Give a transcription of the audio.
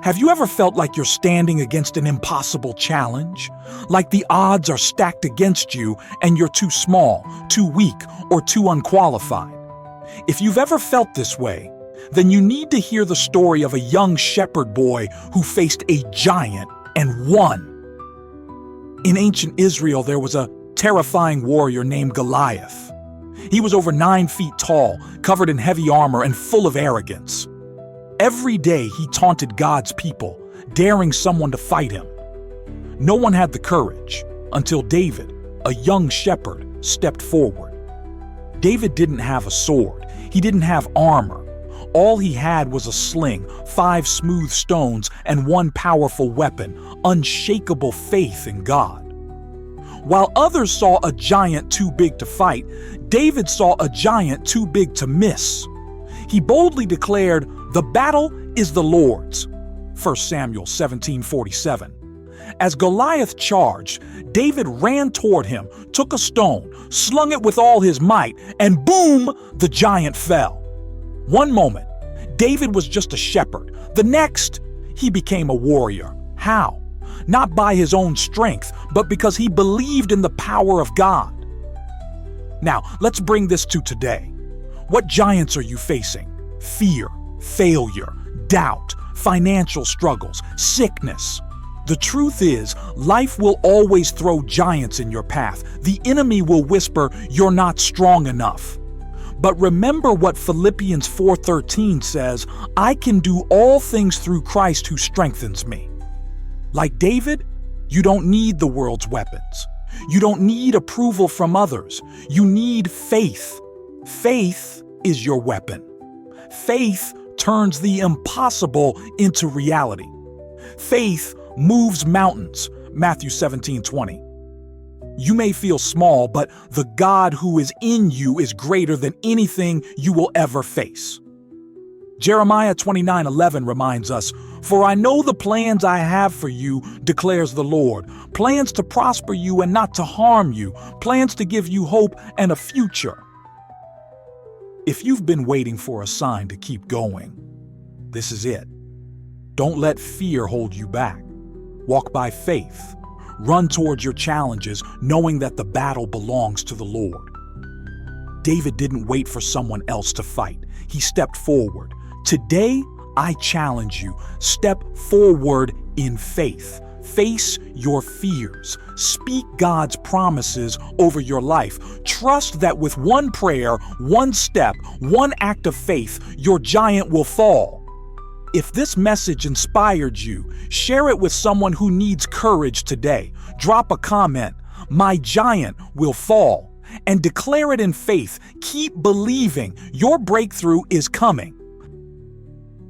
Have you ever felt like you're standing against an impossible challenge? Like the odds are stacked against you and you're too small, too weak, or too unqualified? If you've ever felt this way, then you need to hear the story of a young shepherd boy who faced a giant and won. In ancient Israel, there was a terrifying warrior named Goliath. He was over 9 feet tall, covered in heavy armor and full of arrogance. Every day he taunted God's people, daring someone to fight him. No one had the courage until David, a young shepherd, stepped forward. David didn't have a sword. He didn't have armor. All he had was a sling, 5 smooth stones, and one powerful weapon, unshakable faith in God. While others saw a giant too big to fight, David saw a giant too big to miss. He boldly declared, "The battle is the Lord's." 1 Samuel 17:47. As Goliath charged, David ran toward him, took a stone, slung it with all his might, and boom, the giant fell. One moment, David was just a shepherd. The next, he became a warrior. How? Not by his own strength, but because he believed in the power of God. Now, let's bring this to today. What giants are you facing? Fear, failure, doubt, financial struggles, sickness. The truth is, life will always throw giants in your path. The enemy will whisper, "You're not strong enough." But remember what Philippians 4:13 says, "I can do all things through Christ who strengthens me." Like David, you don't need the world's weapons. You don't need approval from others. You need faith. Faith is your weapon. Faith turns the impossible into reality. Faith moves mountains, Matthew 17:20. You may feel small, but the God who is in you is greater than anything you will ever face. Jeremiah 29:11 reminds us, "For I know the plans I have for you, declares the Lord, plans to prosper you and not to harm you, plans to give you hope and a future." If you've been waiting for a sign to keep going, this is it. Don't let fear hold you back. Walk by faith. Run towards your challenges, knowing that the battle belongs to the Lord. David didn't wait for someone else to fight. He stepped forward. Today, I challenge you. Step forward in faith. Face your fears. Speak God's promises over your life. Trust that with one prayer, one step, one act of faith, your giant will fall. If this message inspired you, share it with someone who needs courage today. Drop a comment, "My giant will fall," and declare it in faith. Keep believing. Your breakthrough is coming.